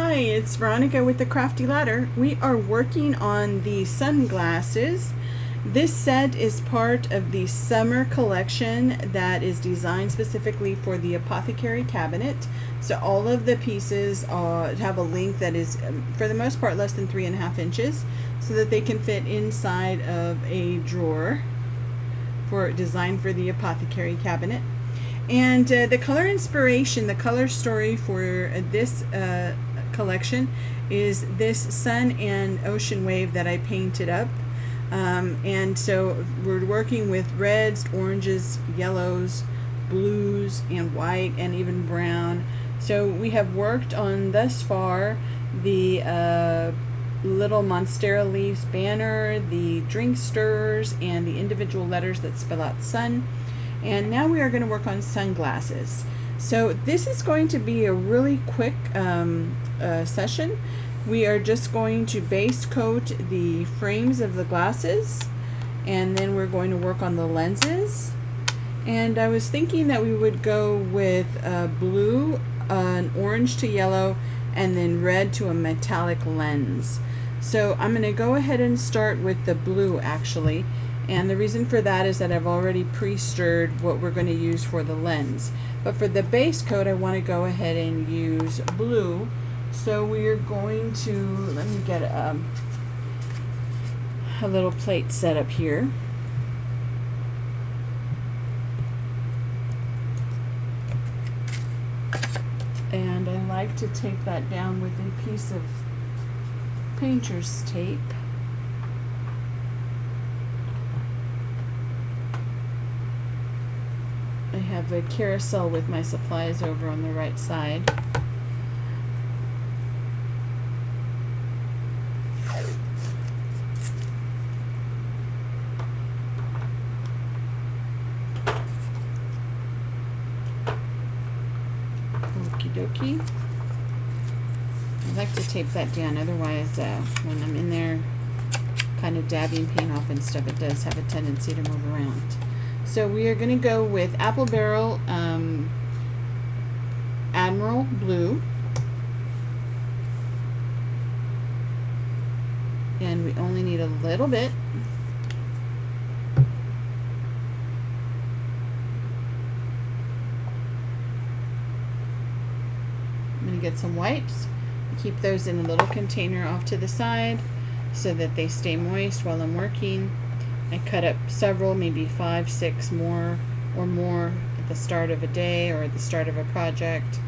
Hi, it's Veronica with the Crafty Ladder. We are working on the sunglasses. This set is part of the summer collection that is designed specifically for the Apothecary Cabinet. So all of the pieces have a length that is, for the most part, less than 3.5 inches, so that they can fit inside of a drawer designed for the Apothecary Cabinet. And the color inspiration, the color story for this collection is this sun and ocean wave that I painted up. And so we're working with reds, oranges, yellows, blues, and white, and even brown. So we have worked on thus far the little monstera leaves banner, the drink stirrers, and the individual letters that spell out sun. And now we are going to work on sunglasses. So this is going to be a really quick session. We are just going to base coat the frames of the glasses, and then we're going to work on the lenses. And I was thinking that we would go with blue, an orange to yellow, and then red to a metallic lens. So I'm going to go ahead and start with the blue actually. And the reason for that is that I've already pre-stirred what we're going to use for the lens. But for the base coat, I want to go ahead and use blue. So we are going to, let me get a little plate set up here. And I like to tape that down with a piece of painter's tape. I have a carousel with my supplies over on the right side. Okie dokie. I like to tape that down, otherwise when I'm in there kind of dabbing paint off and stuff, it does have a tendency to move around. So we are going to go with Apple Barrel Admiral Blue. And we only need a little bit. I'm going to get some wipes. Keep those in a little container off to the side so that they stay moist while I'm working. I cut up several, maybe 5, 6 more at the start of a day or at the start of a project,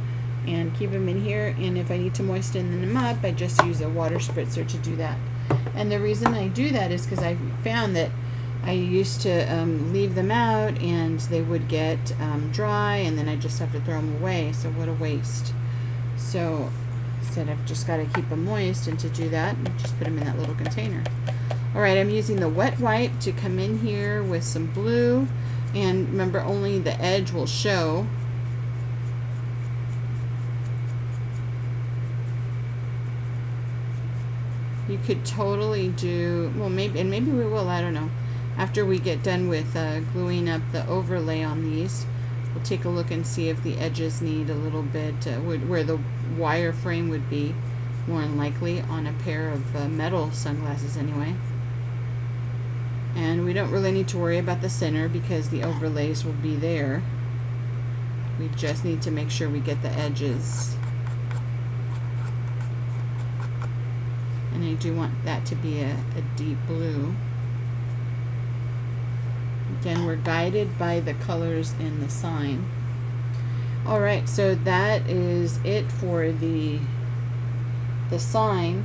and keep them in here. And if I need to moisten them up, I just use a water spritzer to do that. And the reason I do that is because I found that I used to leave them out and they would get dry, and then I just have to throw them away. So what a waste. So instead I've just got to keep them moist, and to do that, just put them in that little container. Alright, I'm using the wet wipe to come in here with some blue, and remember, only the edge will show. You could totally do, well, maybe we will, I don't know. After we get done with gluing up the overlay on these, we'll take a look and see if the edges need a little bit, where the wire frame would be, more than likely on a pair of metal sunglasses anyway. And we don't really need to worry about the center because the overlays will be there. We just need to make sure we get the edges. And I do want that to be a deep blue. Again, we're guided by the colors in the sign. Alright, so that is it for the sign.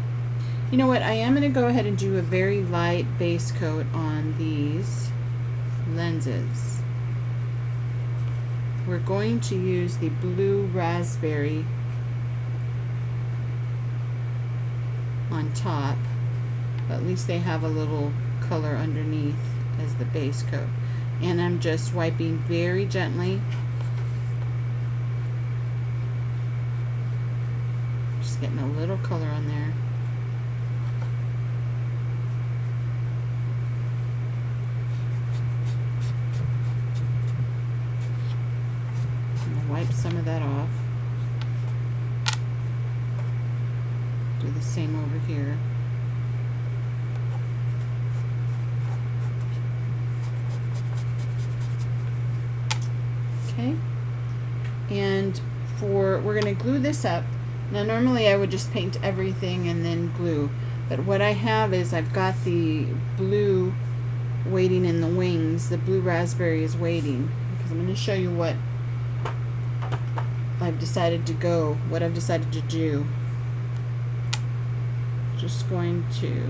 You know what, I am going to go ahead and do a very light base coat on these lenses. We're going to use the blue raspberry on top, but at least they have a little color underneath as the base coat. And I'm just wiping very gently. Just getting a little color on there. Wipe some of that off. Do the same over here. Okay, and we're going to glue this up. Now normally I would just paint everything and then glue, but what I have is I've got the blue waiting in the wings. The blue raspberry is waiting because I'm going to show you what I've decided to do. Just going to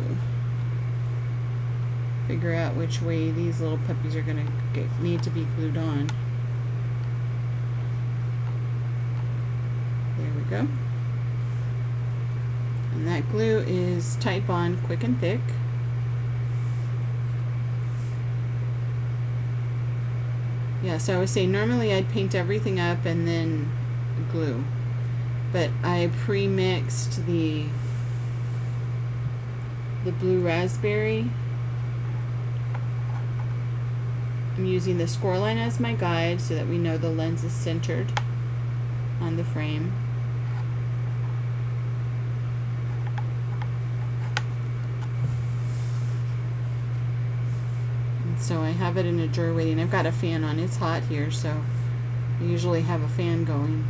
figure out which way these little puppies are going to need to be glued on. There we go. And that glue is Tite Bond Quick and Thick. Yeah, so I was saying normally I'd paint everything up and then glue, but I pre-mixed the blue raspberry. I'm using the score line as my guide so that we know the lens is centered on the frame. And so I have it in a drawer waiting. I've got a fan on. It's hot here, so I usually have a fan going.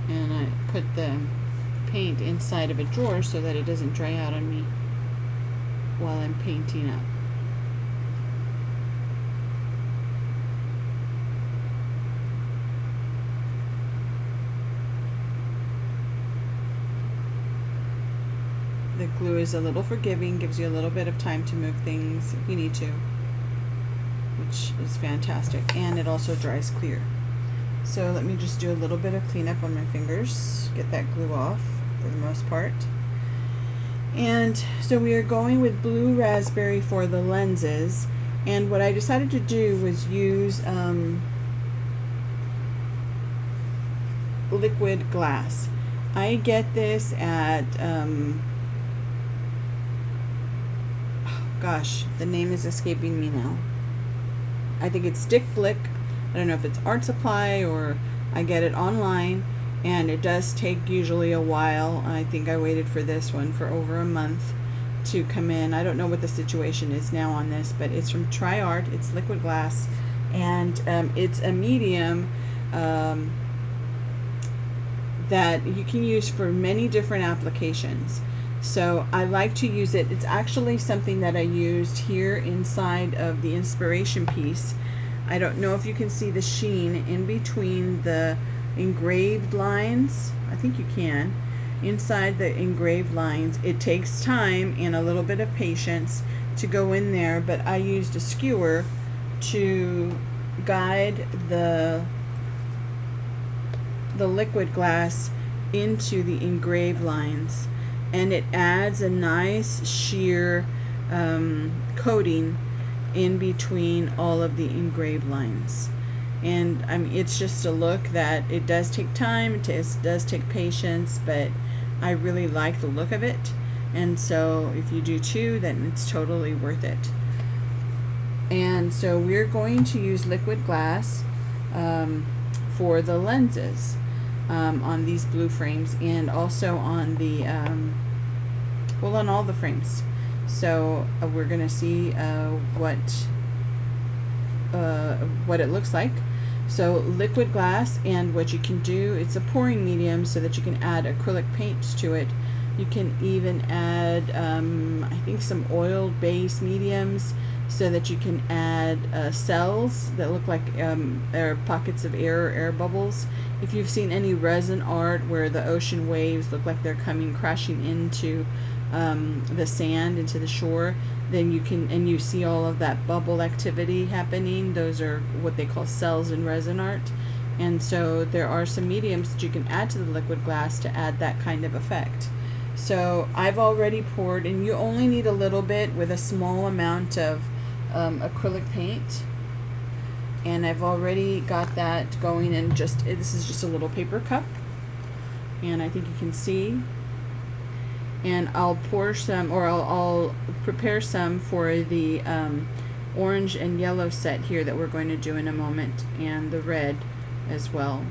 And I put the paint inside of a drawer so that it doesn't dry out on me while I'm painting up. The glue is a little forgiving, gives you a little bit of time to move things if you need to, which is fantastic, and it also dries clear. So let me just do a little bit of cleanup on my fingers, get that glue off for the most part. And so we are going with blue raspberry for the lenses, and what I decided to do was use liquid glass. I get this at gosh, the name is escaping me now. I think it's Dick Blick. I don't know if it's Art Supply or I get it online, and it does take usually a while. I think I waited for this one for over a month to come in. I don't know what the situation is now on this, but it's from Tri-Art. It's liquid glass, and it's a medium that you can use for many different applications. So I like to use it. It's actually something that I used here inside of the inspiration piece. I don't know if you can see the sheen in between the engraved lines. I think you can. Inside the engraved lines, it takes time and a little bit of patience to go in there, but I used a skewer to guide the liquid glass into the engraved lines, and it adds a nice sheer coating in between all of the engraved lines. And I mean, it's just a look that it does take time, it does take patience, but I really like the look of it. And so if you do too, then it's totally worth it. And so we're going to use liquid glass for the lenses on these blue frames, and also on the well, on all the frames. So we're gonna see what it looks like. So liquid glass, and what you can do, it's a pouring medium so that you can add acrylic paints to it. You can even add I think some oil based mediums so that you can add cells that look like they're pockets of air or air bubbles. If you've seen any resin art where the ocean waves look like they're coming crashing into the sand, into the shore, then you can, and you see all of that bubble activity happening, those are what they call cells in resin art. And so there are some mediums that you can add to the liquid glass to add that kind of effect. So I've already poured, and you only need a little bit with a small amount of acrylic paint, and I've already got that going in. Just this is just a little paper cup, and I think you can see. And I'll pour some, or I'll prepare some for the orange and yellow set here that we're going to do in a moment, and the red as well.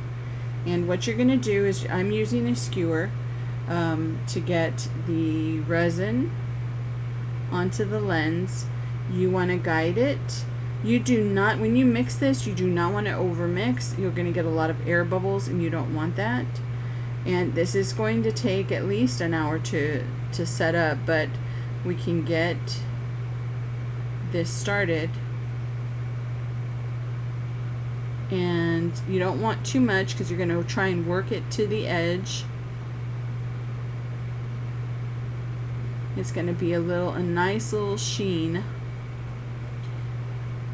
And what you're going to do is, I'm using a skewer to get the resin onto the lens. You want to guide it. You do not, when you mix this, you do not want to over mix. You're going to get a lot of air bubbles, and you don't want that. And this is going to take at least an hour to set up, but we can get this started. And you don't want too much because you're going to try and work it to the edge. It's going to be a nice little sheen.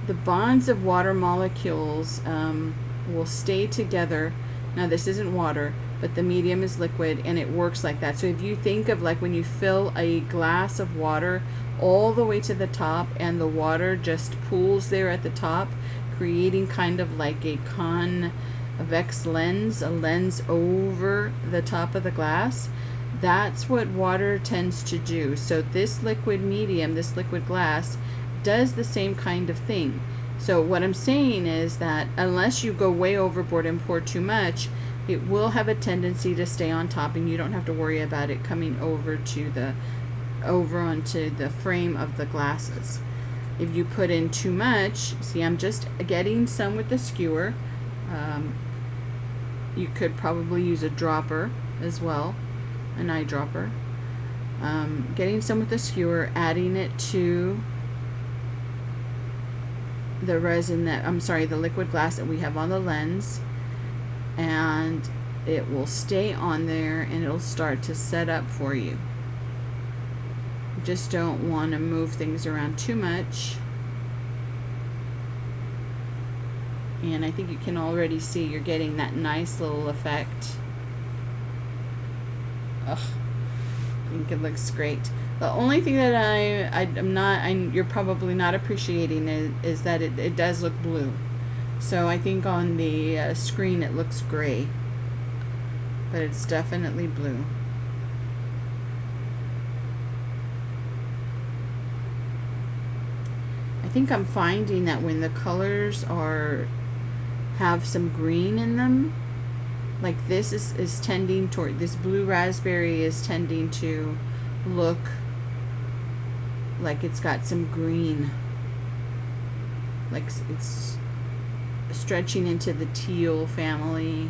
The bonds of water molecules will stay together. Now this isn't water, but the medium is liquid, and it works like that. So if you think of like when you fill a glass of water all the way to the top, and the water just pools there at the top, creating kind of like a convex lens, a lens over the top of the glass, that's what water tends to do. So this liquid medium, this liquid glass, does the same kind of thing. So what I'm saying is that unless you go way overboard and pour too much, it will have a tendency to stay on top, and you don't have to worry about it coming over onto the frame of the glasses. If you put in too much, see, I'm just getting some with the skewer. You could probably use a dropper as well, an eyedropper. Getting some with the skewer, adding it to the resin the liquid glass that we have on the lens, and it will stay on there, and it'll start to set up for you. You just don't want to move things around too much. And I think you can already see you're getting that nice little effect. Ugh, I think it looks great. The only thing that you're probably not appreciating is that it does look blue. So I think on the screen it looks gray, but it's definitely blue. I think I'm finding that when the colors have some green in them, like this is tending toward, this blue raspberry is tending to look like it's got some green, like it's stretching into the teal family,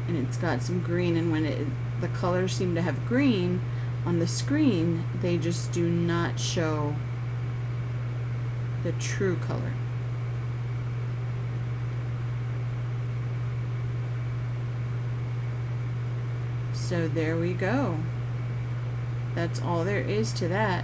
and it's got some green. And when the colors seem to have green on the screen, they just do not show the true color. So there we go. That's all there is to that.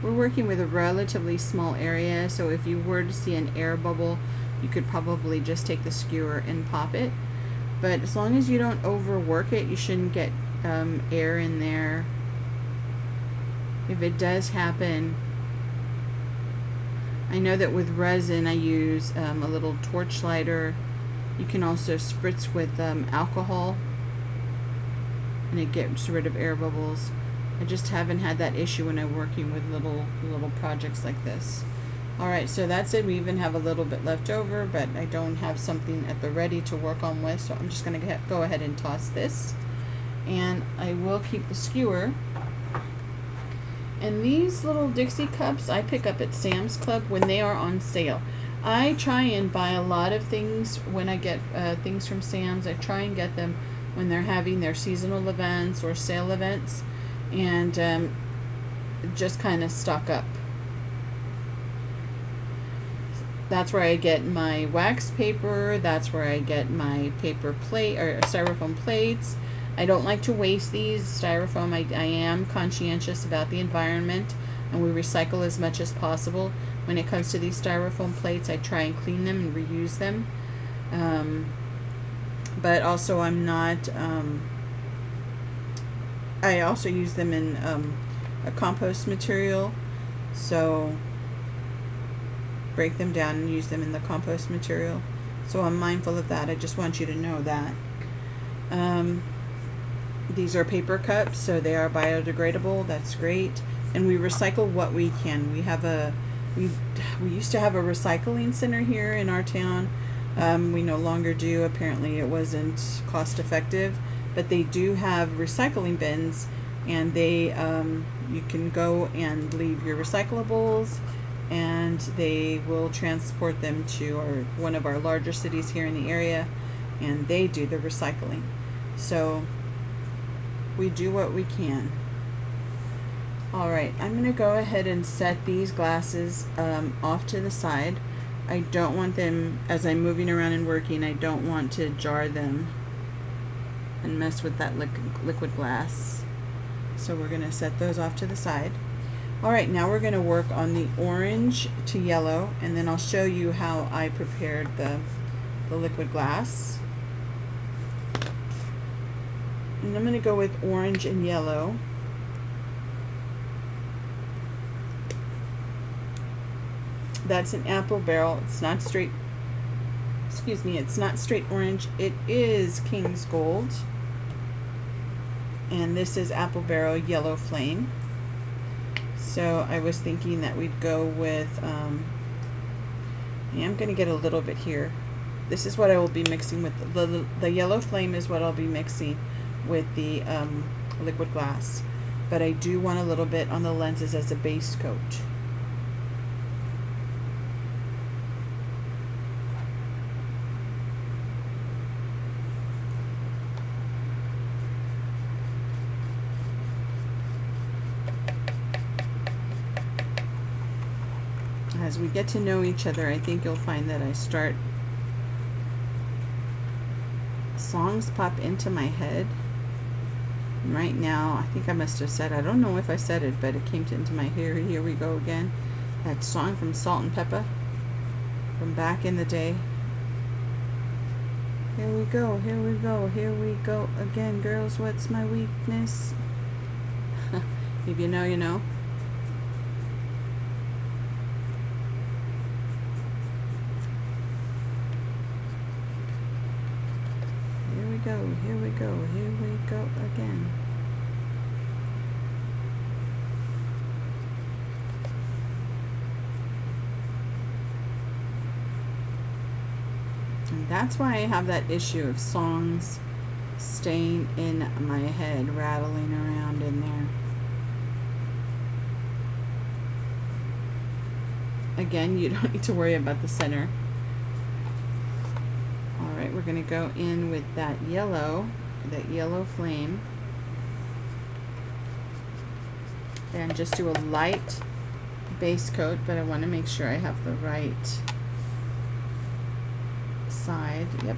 We're working with a relatively small area, so if you were to see an air bubble, you could probably just take the skewer and pop it. But as long as you don't overwork it, you shouldn't get air in there. If it does happen, I know that with resin I use a little torch lighter. You can also spritz with alcohol, and it gets rid of air bubbles. I just haven't had that issue when I'm working with little projects like this. Alright, so that's it. We even have a little bit left over, but I don't have something at the ready to work on with, so I'm just going to go ahead and toss this. And I will keep the skewer. And these little Dixie cups I pick up at Sam's Club when they are on sale. I try and buy a lot of things when I get things from Sam's. I try and get them when they're having their seasonal events or sale events, and just kind of stock up. That's where I get my wax paper. That's where I get my paper plate or styrofoam plates. I don't like to waste these styrofoam. I am conscientious about the environment, and we recycle as much as possible. When it comes to these styrofoam plates, I try and clean them and reuse them. But also I'm not, I also use them in a compost material, so break them down and use them in the compost material. So I'm mindful of that. I just want you to know that. These are paper cups, so they are biodegradable. That's great. And we recycle what we can. We used to have a recycling center here in our town. We no longer do. Apparently it wasn't cost effective, but they do have recycling bins, and they you can go and leave your recyclables, and they will transport them to one of our larger cities here in the area, and they do the recycling. So we do what we can. All right, I'm going to go ahead and set these glasses off to the side. I don't want them, as I'm moving around and working, I don't want to jar them and mess with that liquid glass. So we're going to set those off to the side. All right, now we're going to work on the orange to yellow, and then I'll show you how I prepared the liquid glass. And I'm going to go with orange and yellow. That's an apple barrel. It's not straight, excuse me, it's not straight orange. It is King's Gold. And this is apple barrel yellow flame. So I was thinking that we'd go with, I'm going to get a little bit here. This is what I will be mixing with. The yellow flame is what I'll be mixing with the liquid glass. But I do want a little bit on the lenses as a base coat. As we get to know each other, I think you'll find that songs pop into my head. And right now, I think I must have said, I don't know if I said it, but it came into my head. Here we go again. That song from Salt and Pepper from back in the day. Here we go, here we go, here we go again. Girls, what's my weakness? If you know, you know. Here we go, here we go again. And that's why I have that issue of songs staying in my head, rattling around in there. Again, you don't need to worry about the center. We're going to go in with that yellow flame, and just do a light base coat, but I want to make sure I have the right side. Yep.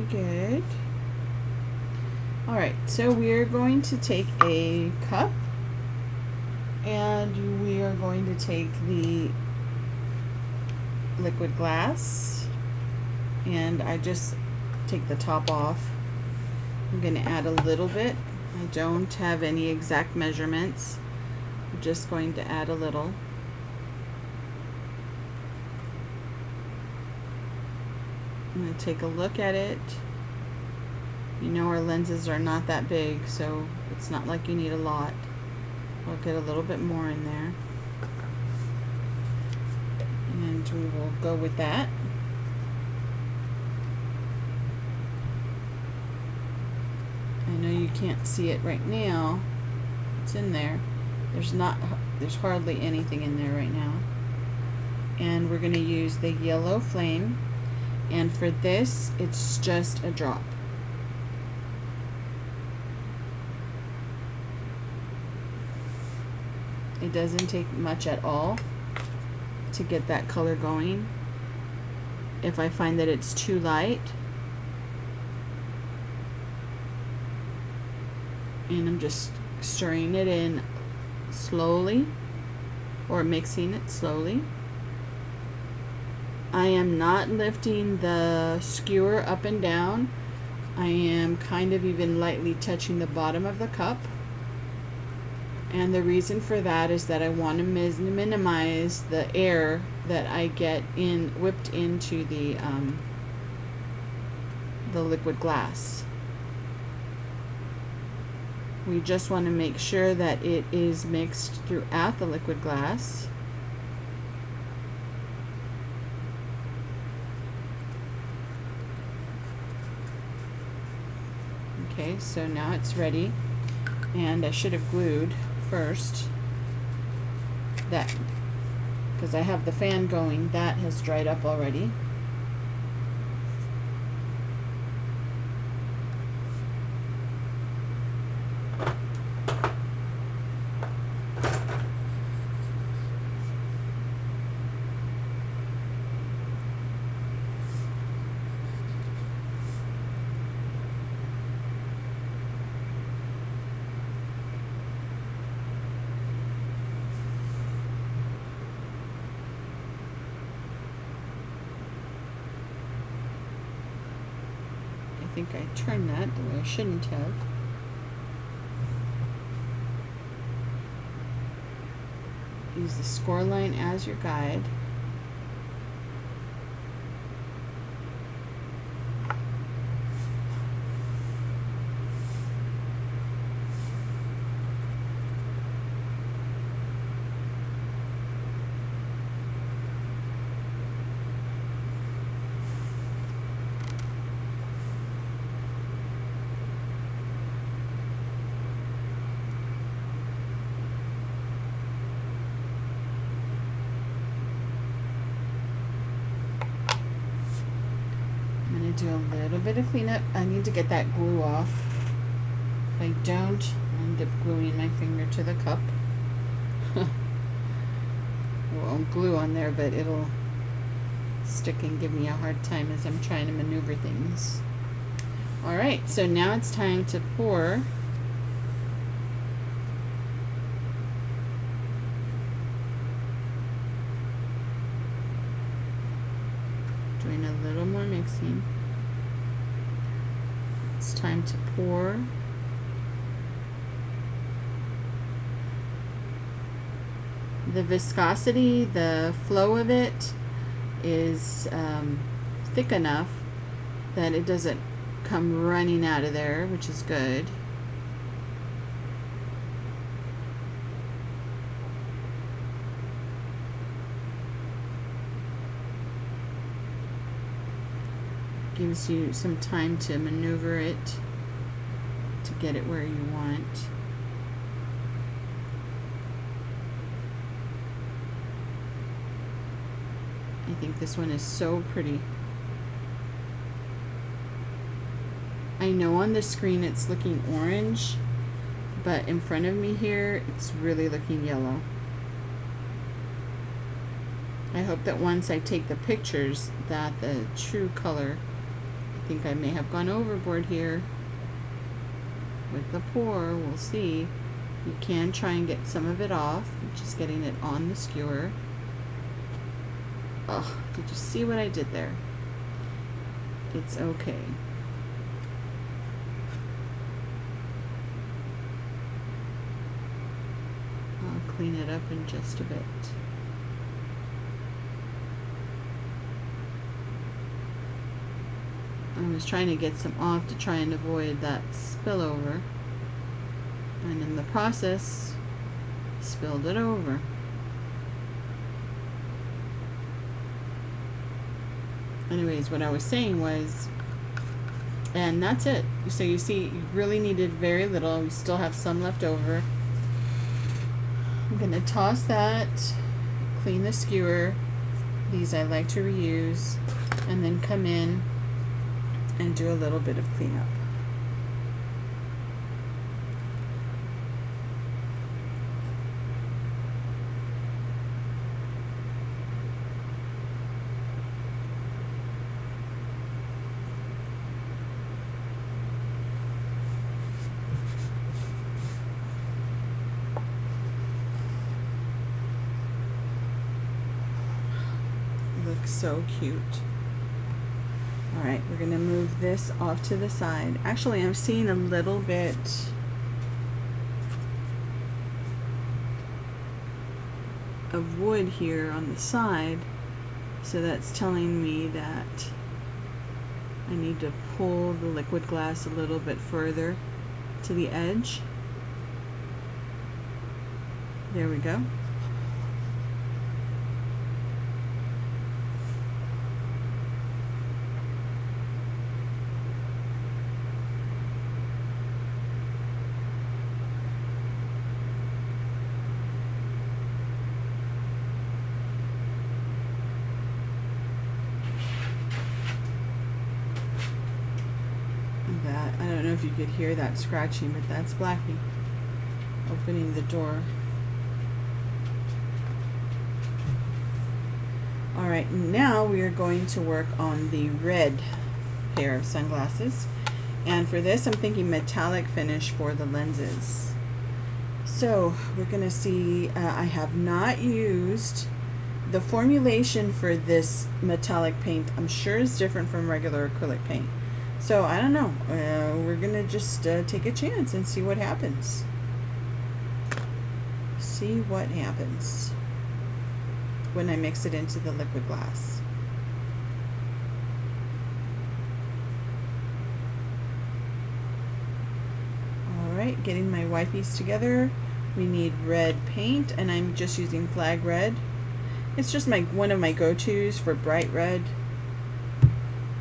Good. All right, so we're going to take a cup, and we are going to take the liquid glass, and I just take the top off. I'm going to add a little bit. I don't have any exact measurements. I'm just going to add a little. I'm going to take a look at it. You know, our lenses are not that big, so it's not like you need a lot. I'll get a little bit more in there. And we will go with that. I know you can't see it right now. It's in there. There's hardly anything in there right now. And we're going to use the yellow flame. And for this, it's just a drop. It doesn't take much at all to get that color going. If I find that it's too light, and I'm just stirring it in slowly, or mixing it slowly. I am not lifting the skewer up and down. I am kind of even lightly touching the bottom of the cup. And the reason for that is that I want to minimize the air that I get whipped into the liquid glass. We just want to make sure that it is mixed throughout the liquid glass. Okay, so now it's ready, and I should have glued first that, because I have the fan going, that has dried up already. I think I turned that the way I shouldn't have. Use the score line as your guide. Do a little bit of cleanup. I need to get that glue off. If I don't, I'll end up gluing my finger to the cup. Won't glue on there, but it'll stick and give me a hard time as I'm trying to maneuver things. Alright, so now it's time to pour. Doing a little more mixing. It's time to pour. The viscosity, the flow of it is thick enough that it doesn't come running out of there, which is good. Gives you some time to maneuver it to get it where you want. I think this one is so pretty. I know on the screen it's looking orange, but in front of me here it's really looking yellow. I hope that once I take the pictures that the true color, I think I may have gone overboard here with the pour. We'll see. You can try and get some of it off, just getting it on the skewer. Oh, did you see what I did there? It's okay. I'll clean it up in just a bit. I was trying to get some off to try and avoid that spillover, and in the process spilled it over. Anyways, what I was saying was, and that's it. So you see, you really needed very little. We still have some left over. I'm gonna toss that, clean the skewer. These I like to reuse, and then come in and do a little bit of cleanup. looks so cute. Alright, we're going to move this off to the side. Actually, I'm seeing a little bit of wood here on the side, so that's telling me that I need to pull the liquid glass a little bit further to the edge. There we go. I don't know if you could hear that scratching, but that's Blackie opening the door. Alright, now we are going to work on the red pair of sunglasses. And for this, I'm thinking metallic finish for the lenses. So we're going to see, I have not used the formulation for this metallic paint. I'm sure is different from regular acrylic paint. So I don't know, we're gonna just take a chance and see what happens. See what happens when I mix it into the liquid glass. Alright, getting my wipes together. We need red paint, and I'm just using flag red. It's just one of my go-tos for bright red.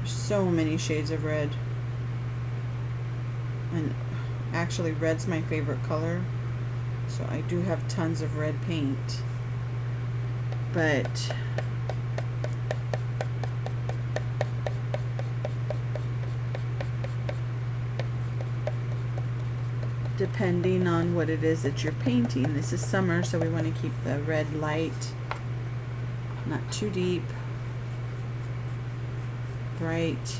So many shades of red, and actually red's my favorite color, so I do have tons of red paint, but depending on what it is that you're painting, this is summer, so we want to keep the red light, not too deep, bright.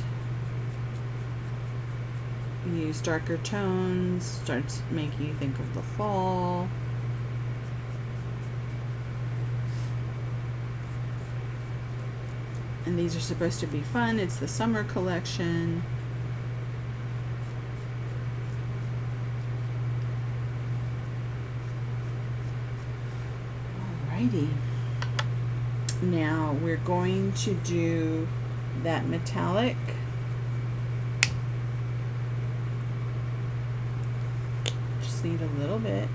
Use darker tones, starts making you think of the fall. And these are supposed to be fun. It's the summer collection. Alrighty. Now we're going to do that metallic. Just need a little bit.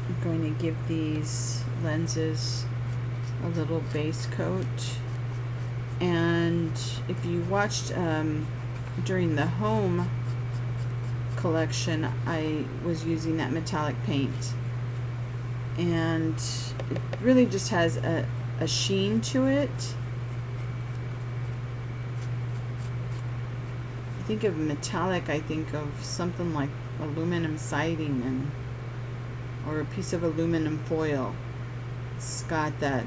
I'm going to give these lenses a little base coat. And if you watched during the home collection, I was using that metallic paint, and it really just has a sheen to it. I think of metallic, I think of something like aluminum siding or a piece of aluminum foil. It's got that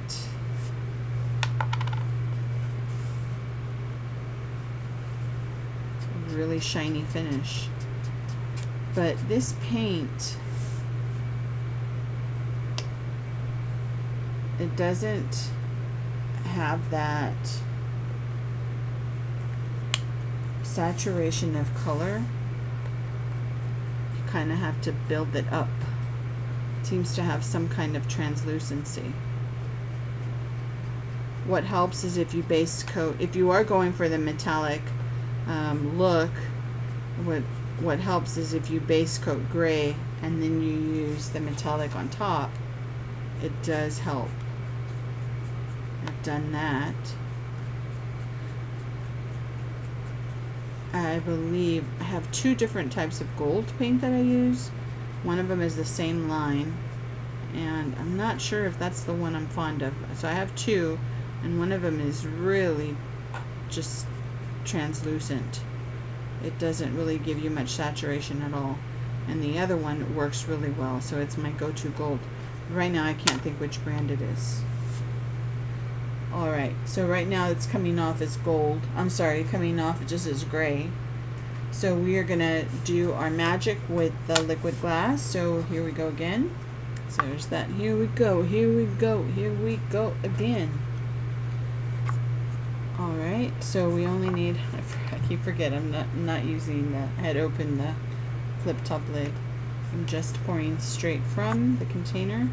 really shiny finish. But this paint, it doesn't have that saturation of color. You kind of have to build it up. It seems to have some kind of translucency. What helps is if you base coat, if you are going for the metallic look, what helps is if you base coat gray and then you use the metallic on top. It does help. I've done that. I believe I have two different types of gold paint that I use. One of them is the same line, and I'm not sure if that's the one I'm fond of. So I have two, and one of them is really just translucent. It doesn't really give you much saturation at all, and the other one works really well, so it's my go-to gold. Right now I can't think which brand it is. Alright, so right now it's coming off as gold. I'm sorry, coming off just as gray. So we are gonna do our magic with the liquid glass. So here we go again. So there's that. Here we go, here we go, here we go again. Alright, so we only need, I keep forgetting, I'm not using the, I had opened the flip top lid. I'm just pouring straight from the container.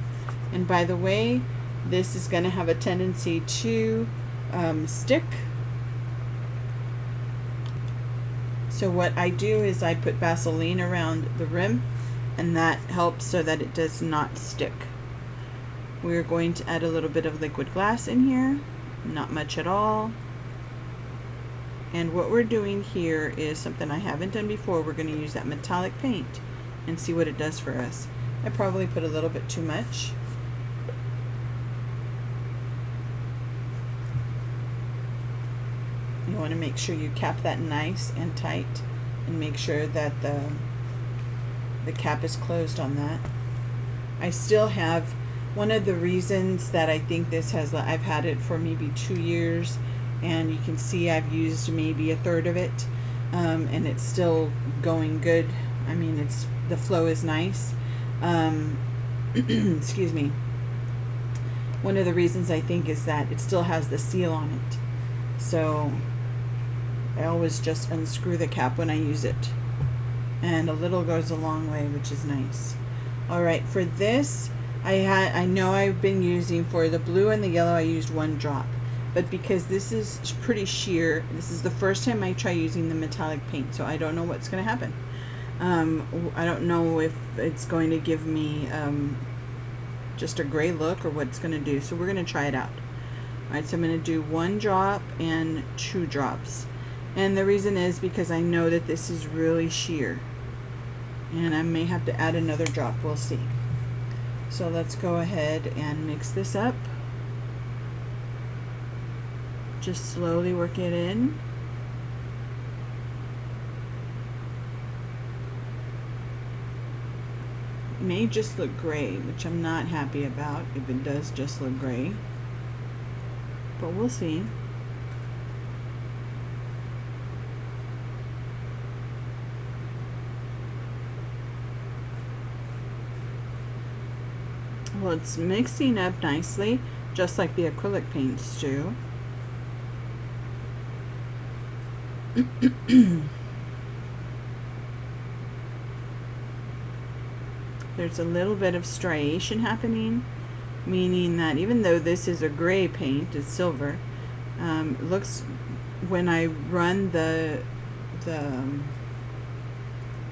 And by the way, this is going to have a tendency to stick. So what I do is I put Vaseline around the rim, and that helps so that it does not stick. We're going to add a little bit of liquid glass in here, not much at all. And what we're doing here is something I haven't done before. We're going to use that metallic paint and see what it does for us. I probably put a little bit too much. You want to make sure you cap that nice and tight, and make sure that the cap is closed on that. I still have, one of the reasons that I think this has, I've had it for maybe 2 years, and you can see I've used maybe a third of it, and it's still going good. I mean, it's, the flow is nice. Excuse me. One of the reasons I think is that it still has the seal on it. So I always just unscrew the cap when I use it. And a little goes a long way, which is nice. Alright, for this, I know I've been using, for the blue and the yellow, I used 1 drop. But because this is pretty sheer, this is the first time I try using the metallic paint, so I don't know what's going to happen. I don't know if it's going to give me just a gray look or what it's going to do, so we're going to try it out. Alright, so I'm going to do 1 drop and 2 drops. And the reason is because I know that this is really sheer. And I may have to add another drop, we'll see. So let's go ahead and mix this up. Just slowly work it in. It may just look gray, which I'm not happy about if it does just look gray. But we'll see. Well, it's mixing up nicely, just like the acrylic paints do. There's a little bit of striation happening, meaning that even though this is a gray paint, it's silver, it looks, when I run the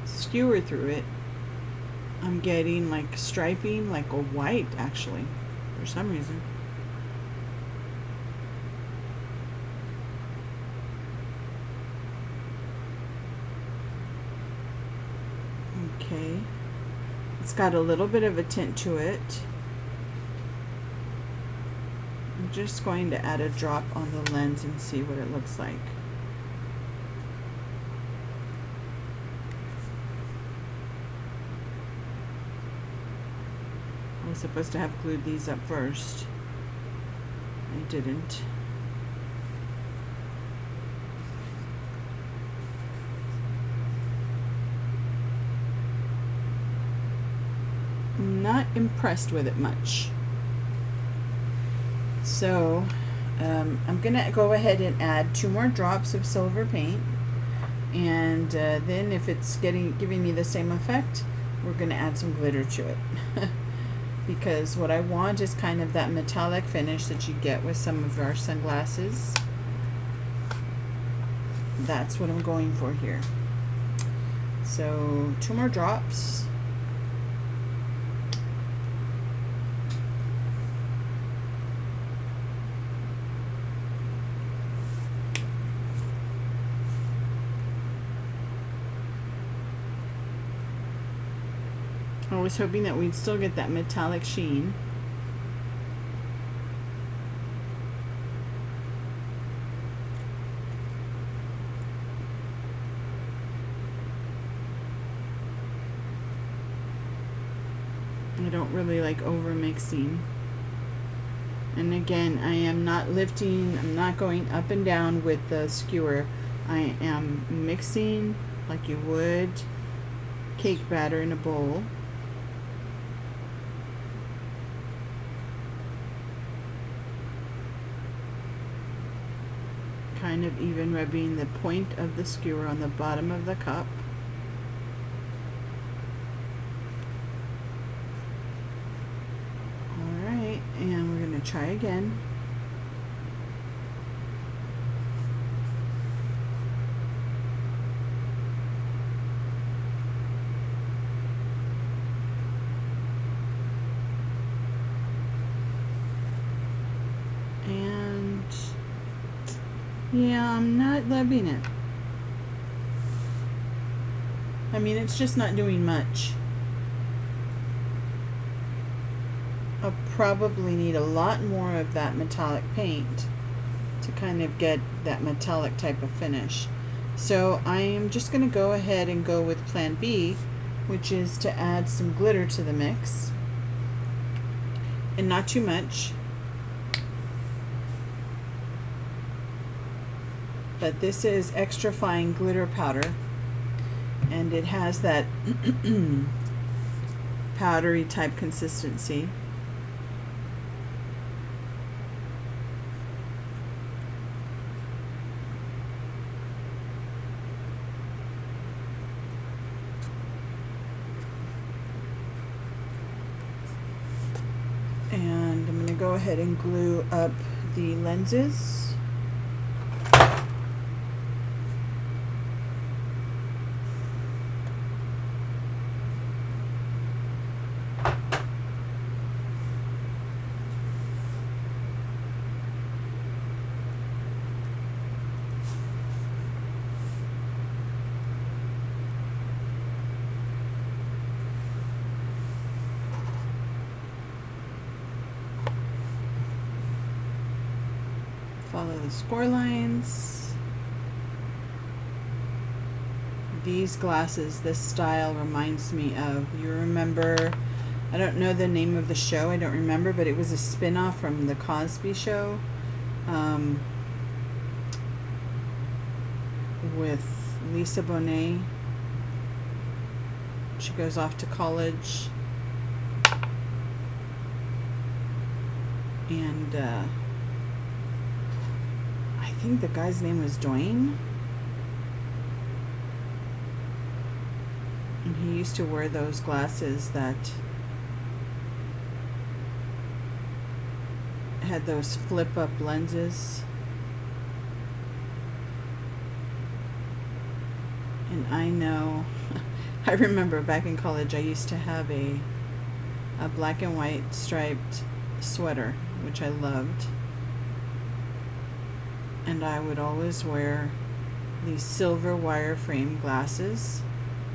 skewer through it, I'm getting like striping, like a white actually, for some reason. Okay, it's got a little bit of a tint to it. I'm just going to add a drop on the lens and see what it looks like. I was supposed to have glued these up first. I didn't. Not impressed with it much. So I'm gonna go ahead and add 2 more drops of silver paint, and then if it's giving me the same effect, we're gonna add some glitter to it. Because what I want is kind of that metallic finish that you get with some of our sunglasses. That's what I'm going for here. So 2 more drops. I was hoping that we'd still get that metallic sheen. I don't really like over mixing. And again, I am not lifting, I'm not going up and down with the skewer. I am mixing like you would cake batter in a bowl. Kind of even rubbing the point of the skewer on the bottom of the cup. Alright, and we're going to try again. And yeah, I'm not loving it. I mean, it's just not doing much. I'll probably need a lot more of that metallic paint to kind of get that metallic type of finish. So I am just going to go ahead and go with plan B, which is to add some glitter to the mix. And not too much. But this is extra fine glitter powder, and it has that powdery type consistency. And I'm going to go ahead and glue up the lenses. Follow the score lines. These glasses, this style reminds me of, you remember, I don't know the name of the show, I don't remember, but it was a spin-off from the Cosby Show, with Lisa Bonet. She goes off to college, and I think the guy's name was Dwayne, and he used to wear those glasses that had those flip up lenses. And I know I remember back in college I used to have a black and white striped sweater, which I loved. And I would always wear these silver wireframe glasses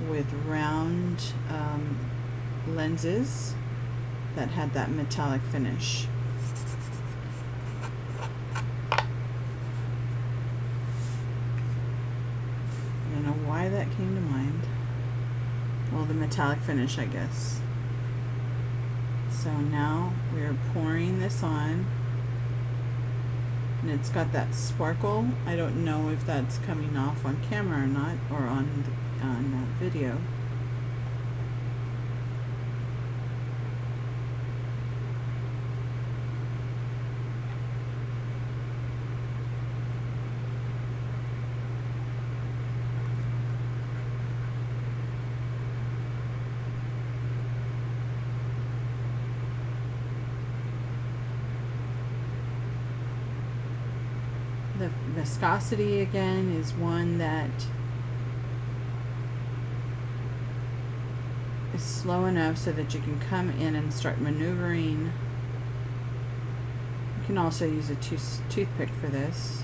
with round lenses that had that metallic finish. I don't know why that came to mind. Well, the metallic finish, I guess. So now we're pouring this on. And it's got that sparkle. I don't know if that's coming off on camera or not, or on video. The viscosity again is one that is slow enough so that you can come in and start maneuvering. You can also use a toothpick for this.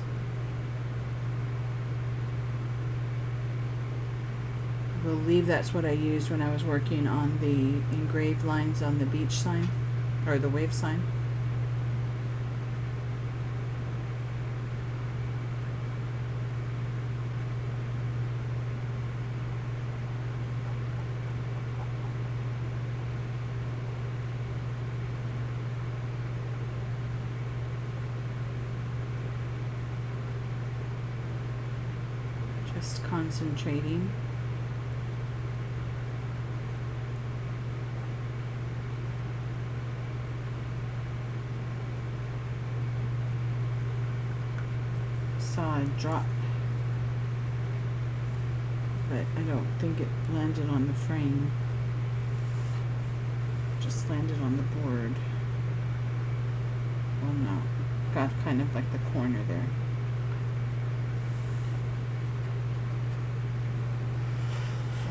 I believe that's what I used when I was working on the engraved lines on the beach sign, or the wave sign. Just concentrating. saw a drop, but I don't think it landed on the frame. Just landed on the board. Well, no, got kind of like the corner there.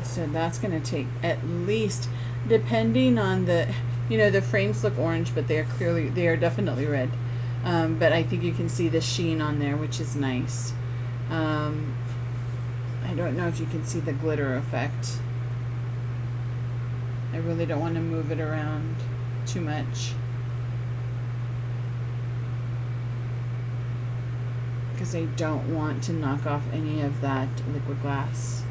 So that's going to take at least, depending on the, the frames look orange, but they are definitely red. But I think you can see the sheen on there, which is nice. I don't know if you can see the glitter effect. I really don't want to move it around too much, because I don't want to knock off any of that liquid glass.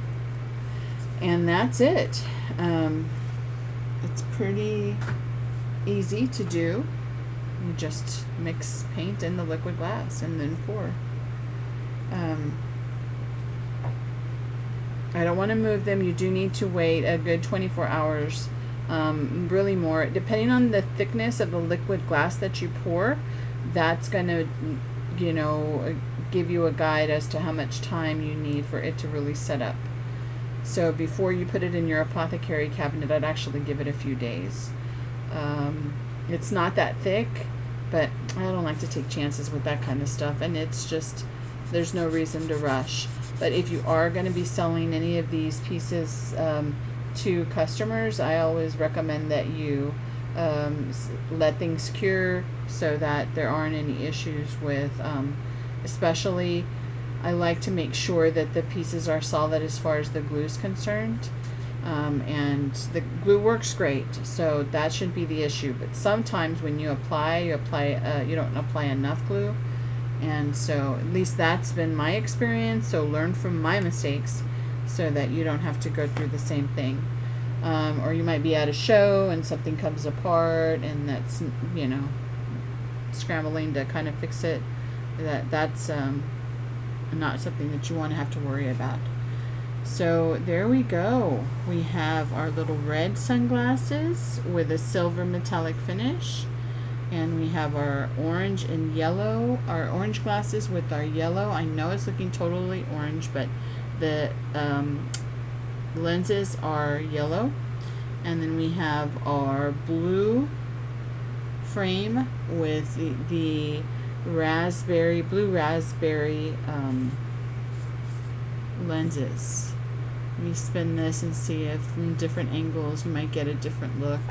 And that's it. It's pretty easy to do. You just mix paint in the liquid glass and then pour. I don't want to move them. You do need to wait a good 24 hours, really more. Depending on the thickness of the liquid glass that you pour, that's going to, give you a guide as to how much time you need for it to really set up. So before you put it in your apothecary cabinet, I'd actually give it a few days. It's not that thick, but I don't like to take chances with that kind of stuff, and it's just, there's no reason to rush. But if you are going to be selling any of these pieces to customers, I always recommend that you let things cure so that there aren't any issues with, especially, I like to make sure that the pieces are solid as far as the glue is concerned. And the glue works great, so that shouldn't be the issue. But sometimes when you apply, you don't apply enough glue. And so at least that's been my experience. So learn from my mistakes so that you don't have to go through the same thing. Or you might be at a show and something comes apart, and that's, scrambling to kind of fix it. That's not something that you want to have to worry about. So there we go. We have our little red sunglasses with a silver metallic finish, and we have our orange and yellow, our orange glasses with our yellow. I know it's looking totally orange, but the lenses are yellow. And then we have our blue frame with the blue raspberry lenses. Let me spin this and see if from different angles you might get a different look.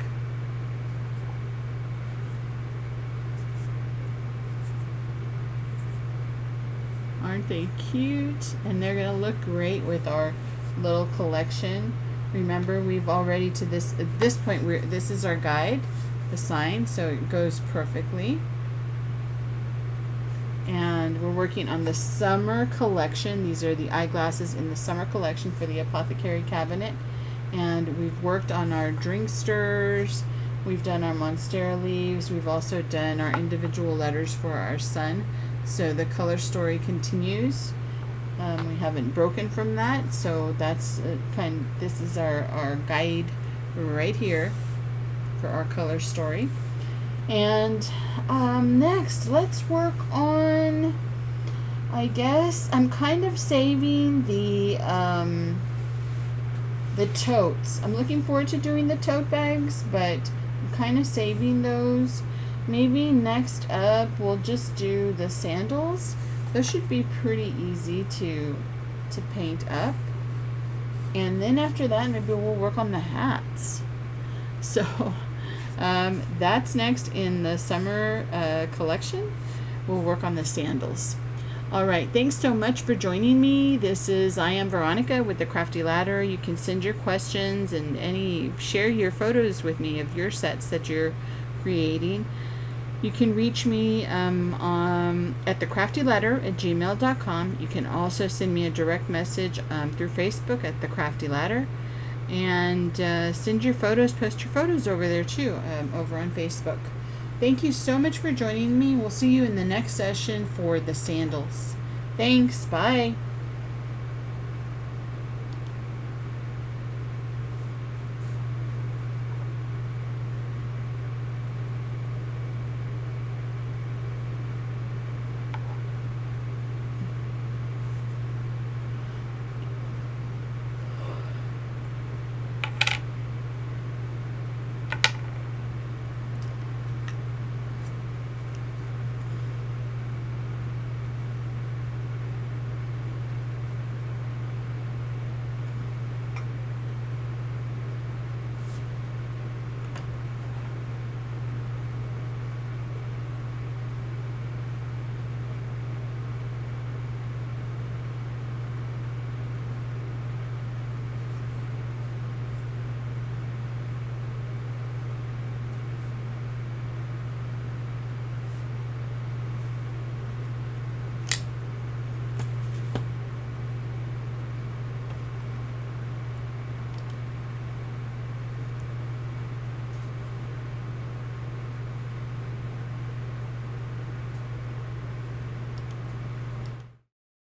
Aren't they cute? And they're gonna look great with our little collection. Remember, we've already at this point, this is our guide, the sign, so it goes perfectly. And we're working on the summer collection. These are the eyeglasses in the summer collection for the Apothecary Cabinet. And we've worked on our drink stirrers. We've done our monstera leaves. We've also done our individual letters for our sun. So the color story continues. We haven't broken from that. So that's this is our guide right here for our color story. And next, let's work on, I guess, I'm kind of saving the totes. I'm looking forward to doing the tote bags, but I'm kind of saving those. Maybe next up, we'll just do the sandals. Those should be pretty easy to paint up. And then after that, maybe we'll work on the hats. So that's next in the summer collection. We'll work on the sandals. All right, thanks so much for joining me. I am Veronica with the Crafty Ladder. You can send your questions and share your photos with me of your sets that you're creating. You can reach me at thecraftyladder@gmail.com. You can also send me a direct message through Facebook at The Crafty Ladder. And send your photos, post your photos over there too, over on Facebook. Thank you so much for joining me. We'll see you in the next session for the sandals. Thanks. Bye.